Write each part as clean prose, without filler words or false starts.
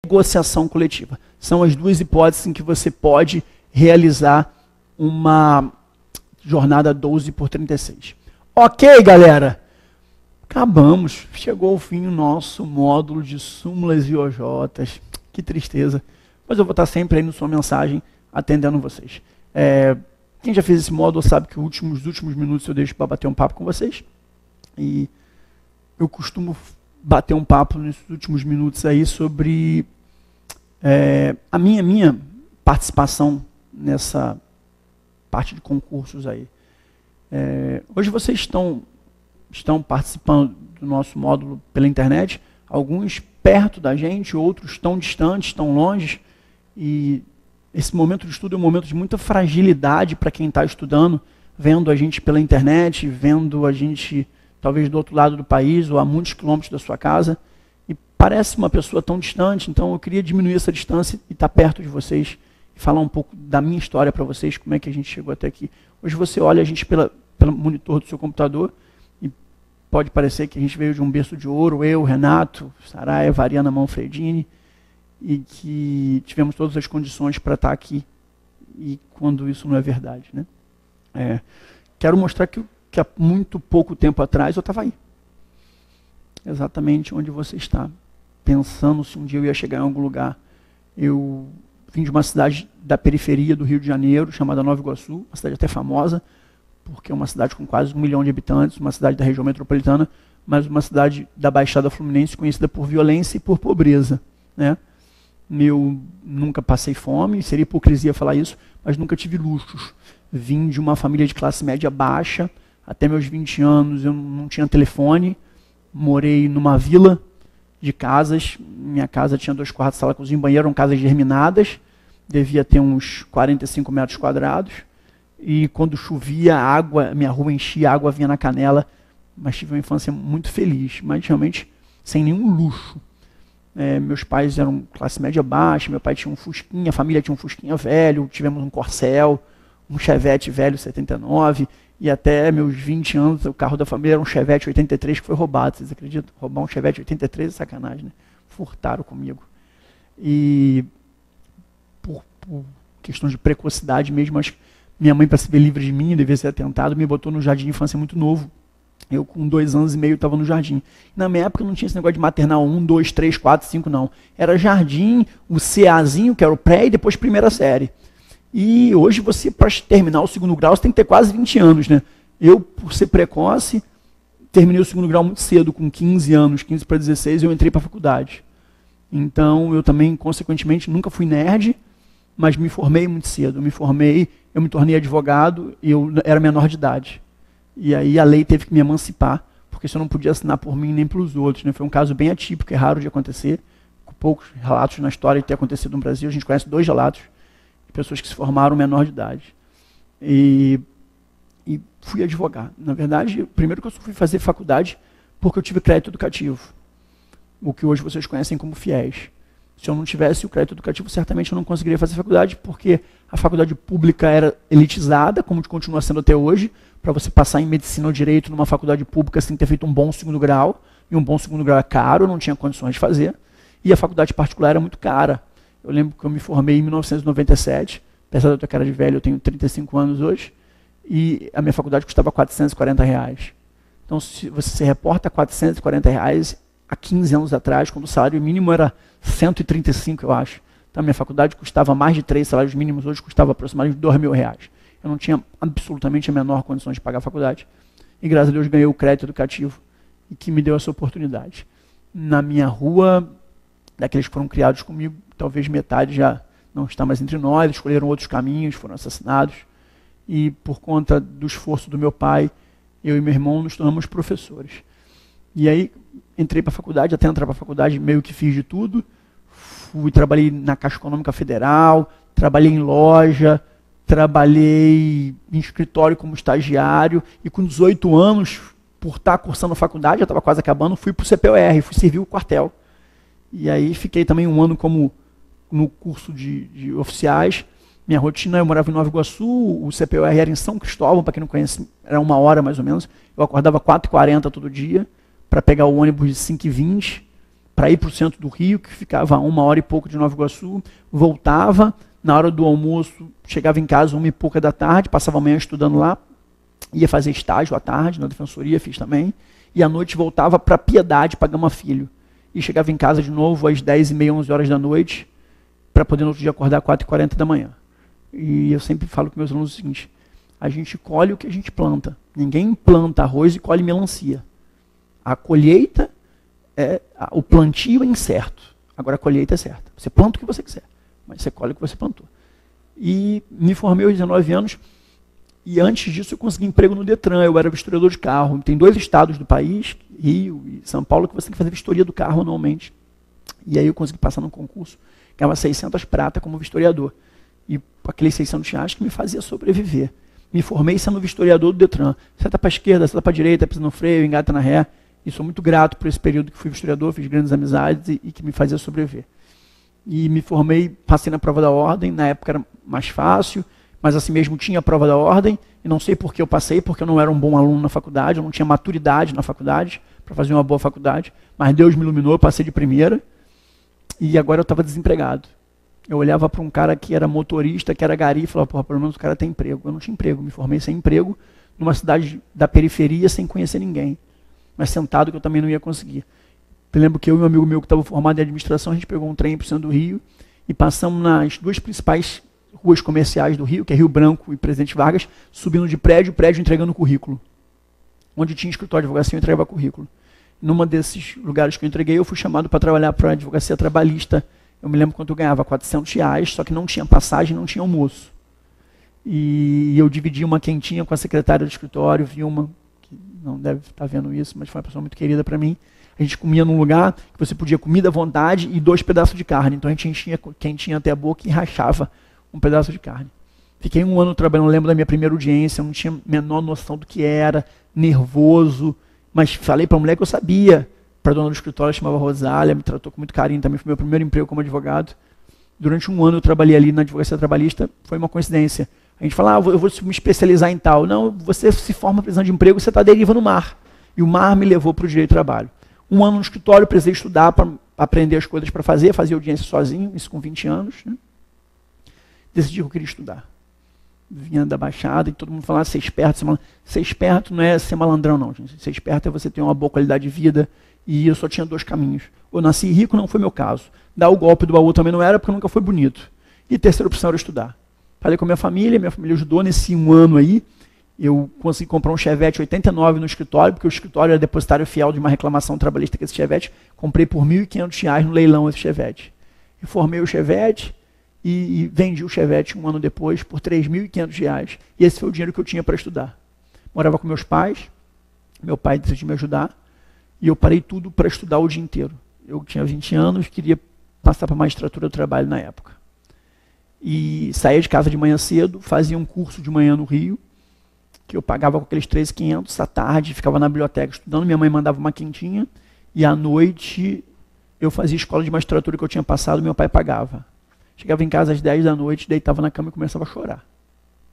negociação coletiva. São as duas hipóteses em que você pode realizar uma jornada 12x36. Ok, galera? Acabamos. Chegou ao fim o nosso módulo de súmulas e OJs. Que tristeza. Mas eu vou estar sempre aí na sua mensagem, atendendo vocês. Quem já fez esse módulo sabe que os últimos minutos eu deixo para bater um papo com vocês. E eu costumo bater um papo nesses últimos minutos aí sobre a minha participação nessa parte de concursos aí. Hoje vocês estão participando do nosso módulo pela internet, alguns perto da gente, outros tão distantes, tão longe, e esse momento de estudo é um momento de muita fragilidade para quem está estudando, vendo a gente pela internet, vendo a gente talvez do outro lado do país ou a muitos quilômetros da sua casa, e parece uma pessoa tão distante. Então eu queria diminuir essa distância e estar perto de vocês, e falar um pouco da minha história para vocês, como é que a gente chegou até aqui. Hoje você olha a gente pelo monitor do seu computador, e pode parecer que a gente veio de um berço de ouro, eu, Renato, Saraiva, Variana Manfredini, e que tivemos todas as condições para estar aqui, e quando isso não é verdade, né? Quero mostrar que há muito pouco tempo atrás eu estava aí. Exatamente onde você está. Pensando se um dia eu ia chegar em algum lugar. Eu vim de uma cidade da periferia do Rio de Janeiro, chamada Nova Iguaçu, uma cidade até famosa, porque é uma cidade com quase 1 milhão de habitantes, uma cidade da região metropolitana, mas uma cidade da Baixada Fluminense conhecida por violência e por pobreza, né? Eu nunca passei fome, seria hipocrisia falar isso, mas nunca tive luxos. Vim de uma família de classe média baixa, até meus 20 anos eu não tinha telefone, morei numa vila de casas, minha casa tinha 2 quartos, sala, cozinha e banheiro, eram casas germinadas, devia ter uns 45 metros quadrados, e quando chovia, minha rua enchia, a água vinha na canela, mas tive uma infância muito feliz, mas realmente sem nenhum luxo. Meus pais eram classe média baixa, meu pai tinha um Fusquinha, a família tinha um Fusquinha velho, tivemos um Corcel, um Chevette velho 79, e até meus 20 anos o carro da família era um Chevette 83 que foi roubado, vocês acreditam? Roubar um Chevette 83 é sacanagem, né? Furtaram comigo. E por questão de precocidade mesmo, acho que minha mãe, para se ver livre de mim, devia ser atentado, me botou no jardim de infância muito novo. Eu, com 2 anos e meio, estava no jardim. Na minha época não tinha esse negócio de maternal 1, 2, 3, 4, 5, não. Era jardim, o CAzinho, que era o pré, e depois primeira série. E hoje você, para terminar o 2º grau, você tem que ter quase 20 anos, né? Eu, por ser precoce, terminei o 2º grau muito cedo, com 15 anos, 15 para 16, eu entrei para a faculdade. Então, eu também, consequentemente, nunca fui nerd, mas me formei muito cedo. Eu me tornei advogado e eu era menor de idade. E aí a lei teve que me emancipar, porque isso eu não podia assinar por mim nem pelos outros, né? Foi um caso bem atípico, é raro de acontecer, com poucos relatos na história de ter acontecido no Brasil. A gente conhece 2 relatos de pessoas que se formaram menor de idade. E fui advogar. Na verdade, primeiro que eu só fui fazer faculdade porque eu tive crédito educativo, o que hoje vocês conhecem como FIES. Se eu não tivesse o crédito educativo, certamente eu não conseguiria fazer faculdade, porque a faculdade pública era elitizada, como continua sendo até hoje. Para você passar em medicina ou direito numa faculdade pública, você tem que ter feito um bom 2º grau, e um bom 2º grau é caro, eu não tinha condições de fazer, e a faculdade particular era muito cara. Eu lembro que eu me formei em 1997, apesar de eu ter cara de velho, eu tenho 35 anos hoje, e a minha faculdade custava R$440. Então, se você se reporta a R$440 há 15 anos atrás, quando o salário mínimo era 135, eu acho. Então, a minha faculdade custava mais de 3 salários mínimos, hoje custava aproximadamente R$2.000. Eu não tinha absolutamente a menor condição de pagar a faculdade. E graças a Deus ganhei o crédito educativo, e que me deu essa oportunidade. Na minha rua, daqueles que foram criados comigo, talvez metade já não está mais entre nós, escolheram outros caminhos, foram assassinados. E por conta do esforço do meu pai, eu e meu irmão nos tornamos professores. E aí entrei para a faculdade, até entrar para a faculdade meio que fiz de tudo. Trabalhei na Caixa Econômica Federal, trabalhei em loja, trabalhei em escritório como estagiário, e com 18 anos, por estar cursando a faculdade, já estava quase acabando, fui para o CPOR, fui servir o quartel. E aí fiquei também 1 ano como no curso de oficiais. Minha rotina, eu morava em Nova Iguaçu, o CPOR era em São Cristóvão, para quem não conhece, era 1 hora mais ou menos. Eu acordava 4h40 todo dia, para pegar o ônibus de 5h20, para ir para o centro do Rio, que ficava a 1 hora e pouco de Nova Iguaçu, voltava, na hora do almoço, chegava em casa 1 e pouca da tarde, passava a manhã estudando lá, ia fazer estágio à tarde, na defensoria fiz também, e à noite voltava para Piedade, para Gama Filho. E chegava em casa de novo às 10h30, 11 horas da noite, para poder no outro dia acordar às 4h40 da manhã. E eu sempre falo com meus alunos o seguinte: a gente colhe o que a gente planta. Ninguém planta arroz e colhe melancia. A colheita, o plantio é incerto. Agora a colheita é certa. Você planta o que você quiser, mas você colhe o que você plantou. E me formei aos 19 anos, e antes disso eu consegui emprego no Detran. Eu era vistorador de carro. Tem 2 estados do país, Rio e São Paulo, que você tem que fazer vistoria do carro anualmente. E aí eu consegui passar num concurso, ganhava 600 prata como vistoriador. E aqueles 600 reais que me fazia sobreviver. Me formei sendo vistoriador do Detran. Seta para a esquerda, seta para a direita, pisa no freio, engata na ré. E sou muito grato por esse período que fui vistoriador, fiz grandes amizades e que me fazia sobreviver. E me formei, passei na prova da ordem, na época era mais fácil, mas assim mesmo tinha a prova da ordem, e não sei por que eu passei, porque eu não era um bom aluno na faculdade, eu não tinha maturidade na faculdade para fazer uma boa faculdade, mas Deus me iluminou, eu passei de primeira, e agora eu estava desempregado. Eu olhava para um cara que era motorista, que era gari, e falava, porra, pelo menos o cara tem emprego. Eu não tinha emprego, me formei sem emprego, numa cidade da periferia, sem conhecer ninguém, mas sentado que eu também não ia conseguir. Eu lembro que eu e um amigo meu que estava formado em administração, a gente pegou um trem para o centro do Rio e passamos nas 2 principais ruas comerciais do Rio, que é Rio Branco e Presidente Vargas, subindo de prédio, entregando currículo. Onde tinha escritório de advocacia, eu entregava currículo. Numa desses lugares que eu entreguei, eu fui chamado para trabalhar para a advocacia trabalhista. Eu me lembro quanto eu ganhava, 400 reais, só que não tinha passagem, não tinha almoço. E eu dividi uma quentinha com a secretária do escritório, Vilma, que não deve estar vendo isso, mas foi uma pessoa muito querida para mim. A gente comia num lugar que você podia comida à vontade e 2 pedaços de carne. Então a gente enchia quentinha até a boca e rachava um pedaço de carne. Fiquei 1 ano trabalhando, lembro da minha primeira audiência, eu não tinha a menor noção do que era, nervoso, mas falei para a mulher que eu sabia. Para a dona do escritório, chamava Rosália, me tratou com muito carinho, também foi meu primeiro emprego como advogado. Durante 1 ano eu trabalhei ali na advocacia trabalhista, foi uma coincidência. A gente fala, eu vou me especializar em tal. Não, você se forma precisando de emprego, você está à deriva no mar. E o mar me levou para o direito do trabalho. 1 ano no escritório, precisei estudar para aprender as coisas para fazer, fazia audiência sozinho, isso com 20 anos. Né? Decidi que eu queria estudar. Vinha da Baixada e todo mundo falava, ser esperto. Ser esperto não é ser malandrão, não, gente. Ser esperto é você ter uma boa qualidade de vida. E eu só tinha 2 caminhos. Ou nasci rico, não foi meu caso. Dar o golpe do baú também não era, porque nunca foi bonito. E terceira opção era estudar. Falei com a minha família ajudou nesse 1 ano aí. Eu consegui comprar um Chevette 89 no escritório, porque o escritório era depositário fiel de uma reclamação trabalhista com esse Chevette. Comprei por R$ 1.500 no leilão esse Chevette. Reformei o Chevette e vendi o Chevette 1 ano depois por R$ 3.500. E esse foi o dinheiro que eu tinha para estudar. Morava com meus pais, meu pai decidiu me ajudar, e eu parei tudo para estudar o dia inteiro. Eu tinha 20 anos, queria passar para a magistratura do trabalho na época. E saía de casa de manhã cedo, fazia um curso de manhã no Rio, que eu pagava com aqueles 13.500 à tarde, ficava na biblioteca estudando, minha mãe mandava uma quentinha, e à noite eu fazia escola de magistratura que eu tinha passado, meu pai pagava. Chegava em casa às 10 da noite, deitava na cama e começava a chorar.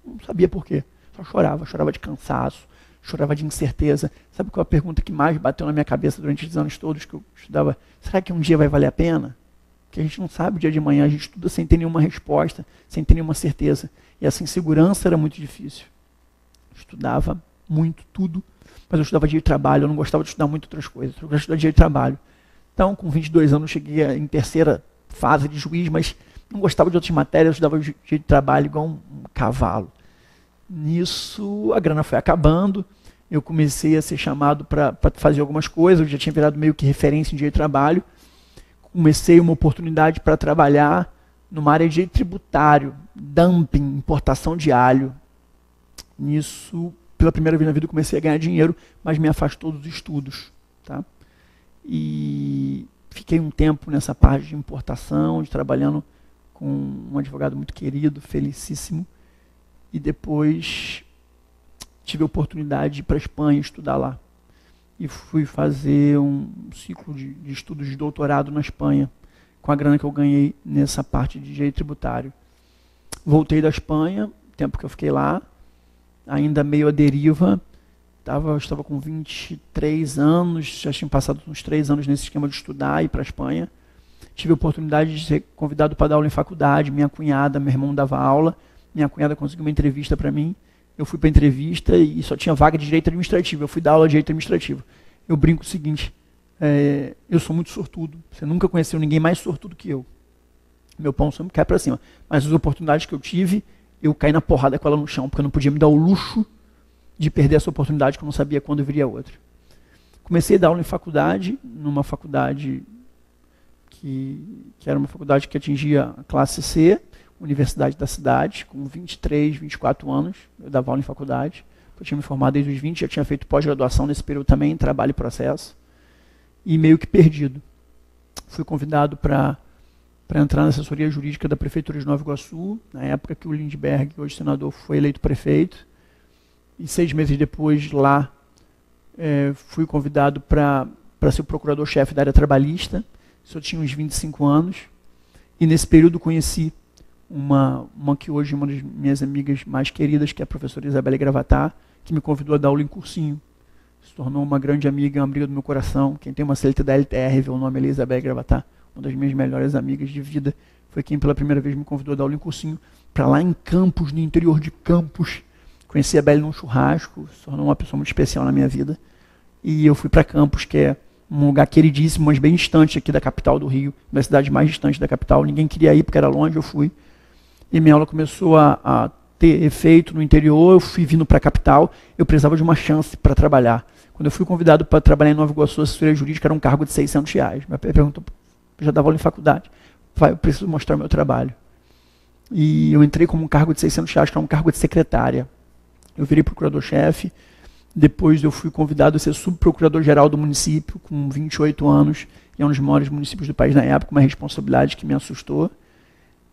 Não sabia por quê, só chorava de cansaço, chorava de incerteza. Sabe qual é a pergunta que mais bateu na minha cabeça durante os anos todos que eu estudava? Será que um dia vai valer a pena? Porque a gente não sabe o dia de manhã, a gente estuda sem ter nenhuma resposta, sem ter nenhuma certeza. E essa insegurança era muito difícil. Eu estudava muito, tudo, mas eu estudava direito de trabalho, eu não gostava de estudar muito outras coisas, eu gostava de estudar direito de trabalho. Então, com 22 anos, eu cheguei em terceira fase de juiz, mas não gostava de outras matérias, eu estudava direito de trabalho igual um cavalo. Nisso, a grana foi acabando, eu comecei a ser chamado para fazer algumas coisas, eu já tinha virado meio que referência em direito de trabalho, comecei uma oportunidade para trabalhar numa área de direito tributário, dumping, importação de alho. Nisso, pela primeira vez na vida, eu comecei a ganhar dinheiro, mas me afastou dos estudos. Tá? E fiquei um tempo nessa parte de importação, trabalhando com um advogado muito querido, felicíssimo, e depois tive a oportunidade de ir para a Espanha estudar lá. E fui fazer um ciclo de estudos de doutorado na Espanha, com a grana que eu ganhei nessa parte de direito tributário. Voltei da Espanha, tempo que eu fiquei lá, ainda meio à deriva, eu estava com 23 anos, já tinha passado uns 3 anos nesse esquema de estudar e ir para a Espanha. Tive a oportunidade de ser convidado para dar aula em faculdade, minha cunhada, meu irmão dava aula, minha cunhada conseguiu uma entrevista para mim, eu fui para a entrevista e só tinha vaga de direito administrativo, eu fui dar aula de direito administrativo. Eu brinco o seguinte, eu sou muito sortudo, você nunca conheceu ninguém mais sortudo que eu. Meu pão sempre cai para cima, mas as oportunidades que eu tive, eu caí na porrada com ela no chão, porque eu não podia me dar o luxo de perder essa oportunidade, que eu não sabia quando viria outra. Comecei a dar aula em faculdade, numa faculdade que era uma faculdade que atingia a classe C, universidade da cidade, com 23, 24 anos, eu dava aula em faculdade. Eu tinha me formado desde os 20, já tinha feito pós-graduação nesse período também, trabalho e processo, e meio que perdido. Fui convidado para entrar na assessoria jurídica da Prefeitura de Nova Iguaçu, na época que o Lindbergh, hoje senador, foi eleito prefeito. E 6 meses depois, lá, fui convidado para ser o procurador-chefe da área trabalhista. Isso eu tinha uns 25 anos. E nesse período conheci uma que hoje é uma das minhas amigas mais queridas, que é a professora Isabelle Gravatar, que me convidou a dar aula em cursinho. Se tornou uma grande amiga, uma amiga do meu coração. Quem tem uma CLT da LTR, vê o nome ali, Isabelle Gravatar, uma das minhas melhores amigas de vida. Foi quem pela primeira vez me convidou a dar aula em cursinho, para lá em Campos, no interior de Campos. Conheci a Belle num churrasco, se tornou uma pessoa muito especial na minha vida. E eu fui para Campos, que é um lugar queridíssimo, mas bem distante aqui da capital do Rio, da cidade mais distante da capital. Ninguém queria ir porque era longe, eu fui. E minha aula começou a ter efeito no interior, eu fui vindo para a capital, eu precisava de uma chance para trabalhar. Quando eu fui convidado para trabalhar em Nova Iguaçu, a assessoria jurídica era um cargo de R$600. Meu pai perguntou, eu já dava aula em faculdade, eu preciso mostrar o meu trabalho. E eu entrei como um cargo de R$600, que era um cargo de secretária. Eu virei procurador-chefe, depois eu fui convidado a ser subprocurador-geral do município, com 28 anos, e é um dos maiores municípios do país na época, uma responsabilidade que me assustou.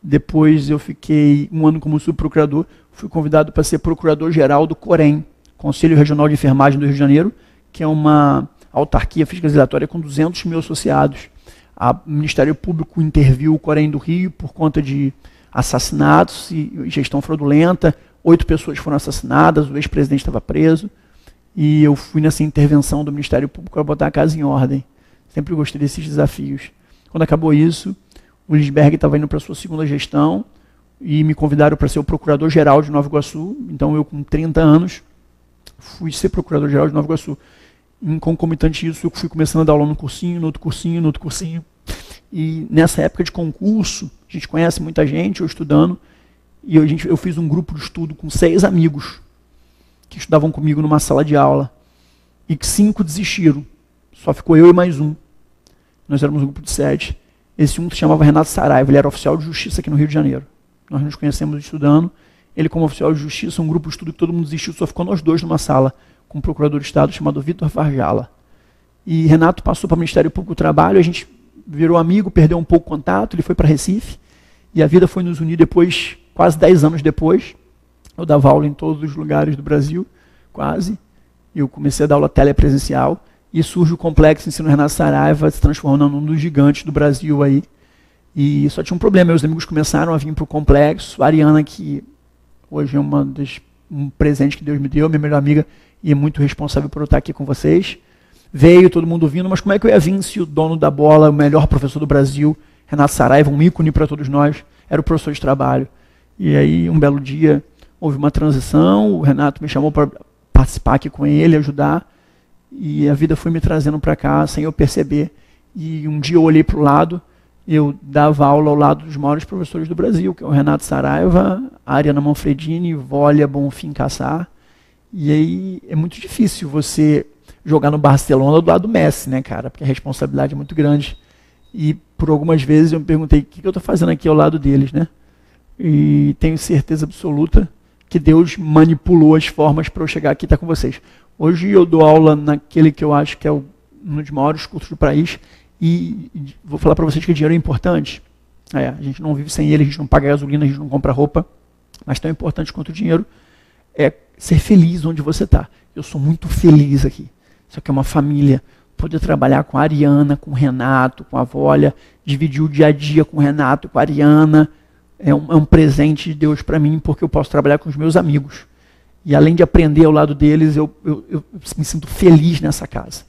Depois eu fiquei 1 ano como subprocurador, fui convidado para ser procurador-geral do COREM, Conselho Regional de Enfermagem do Rio de Janeiro, que é uma autarquia fiscalizatória com 200 mil associados. O Ministério Público interviu o COREM do Rio por conta de assassinatos e gestão fraudulenta. 8 pessoas foram assassinadas, o ex-presidente estava preso, e eu fui nessa intervenção do Ministério Público para botar a casa em ordem. Sempre gostei desses desafios. Quando acabou isso, o Lindbergh estava indo para a sua segunda gestão, e me convidaram para ser o procurador-geral de Nova Iguaçu. Então eu, com 30 anos, fui ser procurador-geral de Nova Iguaçu. Em concomitante isso, eu fui começando a dar aula no cursinho, no outro cursinho, no outro cursinho. E nessa época de concurso, a gente conhece muita gente, eu estudando, e eu fiz um grupo de estudo com 6 amigos que estudavam comigo numa sala de aula, e que 5 desistiram. Só ficou eu e mais um. Nós éramos um grupo de 7. Esse um se chamava Renato Saraiva, ele era oficial de justiça aqui no Rio de Janeiro. Nós nos conhecemos estudando, ele como oficial de justiça, um grupo de estudo que todo mundo desistiu, só ficou nós 2 numa sala, com um procurador de Estado chamado Vitor Farjala. E Renato passou para o Ministério Público do Trabalho, a gente virou amigo, perdeu um pouco o contato, ele foi para Recife, e a vida foi nos unir depois, quase 10 anos depois. Eu dava aula em todos os lugares do Brasil, quase. Eu comecei a dar aula telepresencial, e surge o Complexo Ensino Renato Saraiva, se transformando num dos gigantes do Brasil aí. E só tinha um problema, meus amigos começaram a vir para o Complexo. A Ariana, que hoje é um presente que Deus me deu, minha melhor amiga, e é muito responsável por eu estar aqui com vocês. Veio, todo mundo vindo, mas como é que eu ia vir se o dono da bola, o melhor professor do Brasil, Renato Saraiva, um ícone para todos nós, era o professor de trabalho. E aí, um belo dia, houve uma transição, o Renato me chamou para participar aqui com ele, ajudar, e a vida foi me trazendo para cá sem eu perceber. E um dia eu olhei para o lado, eu dava aula ao lado dos maiores professores do Brasil, que é o Renato Saraiva, a Ariana Manfredini, Vólia Bonfim Cassar. E aí é muito difícil você jogar no Barcelona do lado do Messi, né, cara? Porque a responsabilidade é muito grande. E por algumas vezes eu me perguntei, o que eu estou fazendo aqui ao lado deles, né? E tenho certeza absoluta que Deus manipulou as formas para eu chegar aqui e estar com vocês. Hoje eu dou aula naquele que eu acho que é um dos maiores cursos do país, e vou falar para vocês que dinheiro é importante. A gente não vive sem ele, a gente não paga gasolina, a gente não compra roupa, mas tão importante quanto o dinheiro é ser feliz onde você está. Eu sou muito feliz aqui. Isso aqui é uma família. Poder trabalhar com a Ariana, com o Renato, com a Vólia, dividir o dia a dia com o Renato, com a Ariana, é um presente de Deus para mim, porque eu posso trabalhar com os meus amigos. E além de aprender ao lado deles, eu me sinto feliz nessa casa.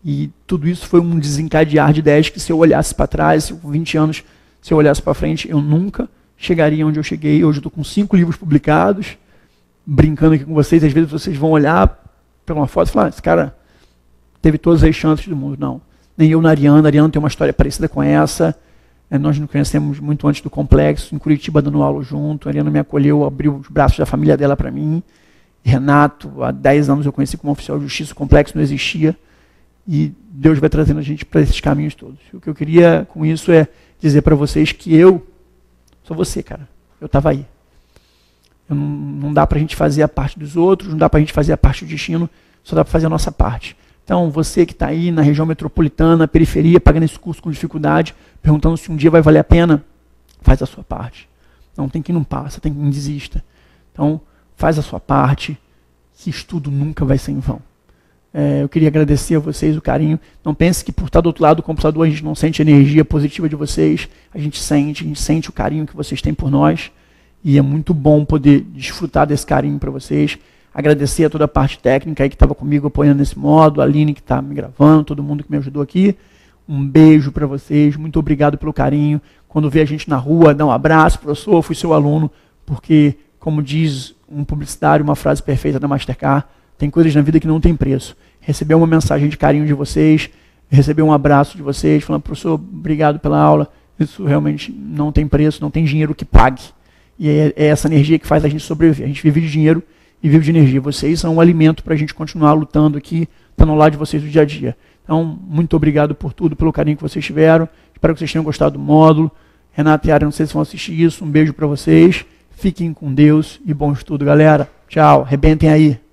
E tudo isso foi um desencadear de ideias que, se eu olhasse para trás, com 20 anos, se eu olhasse para frente, eu nunca chegaria onde eu cheguei. Hoje eu estou com 5 livros publicados, brincando aqui com vocês. Às vezes vocês vão olhar para uma foto e falar, esse cara teve todas as chances do mundo. Não, nem eu na Ariana. A Ariana tem uma história parecida com essa. Nós nos conhecemos muito antes do Complexo, em Curitiba, dando aula junto. A Ariana me acolheu, abriu os braços da família dela para mim. Renato, há 10 anos eu conheci como oficial de justiça, o Complexo não existia. E Deus vai trazendo a gente para esses caminhos todos. O que eu queria com isso é dizer para vocês que eu sou você, cara. Eu estava aí. Não dá para a gente fazer a parte dos outros, não dá para a gente fazer a parte do destino, só dá para fazer a nossa parte. Então, você que está aí na região metropolitana, periferia, pagando esse curso com dificuldade, perguntando se um dia vai valer a pena, faz a sua parte. Não tem quem não passa, tem quem desista. Então, faz a sua parte, que estudo nunca vai ser em vão. Eu queria agradecer a vocês o carinho. Não pense que por estar do outro lado do computador a gente não sente a energia positiva de vocês. A gente sente o carinho que vocês têm por nós. E é muito bom poder desfrutar desse carinho para vocês. Agradecer a toda a parte técnica aí que estava comigo apoiando nesse modo, a Aline que está me gravando, todo mundo que me ajudou aqui. Um beijo para vocês, muito obrigado pelo carinho. Quando vê a gente na rua, dá um abraço, professor, fui seu aluno, porque, como diz um publicitário, uma frase perfeita da Mastercard, tem coisas na vida que não tem preço. Receber uma mensagem de carinho de vocês, receber um abraço de vocês, falando, professor, obrigado pela aula, isso realmente não tem preço, não tem dinheiro que pague. E é essa energia que faz a gente sobreviver. A gente vive de dinheiro e vive de energia. Vocês são um alimento para a gente continuar lutando aqui, estando ao lado de vocês no dia a dia. Então, muito obrigado por tudo, pelo carinho que vocês tiveram. Espero que vocês tenham gostado do módulo. Renato e Ari, não sei se vão assistir isso. Um beijo para vocês. Fiquem com Deus e bom estudo, galera. Tchau. Arrebentem aí.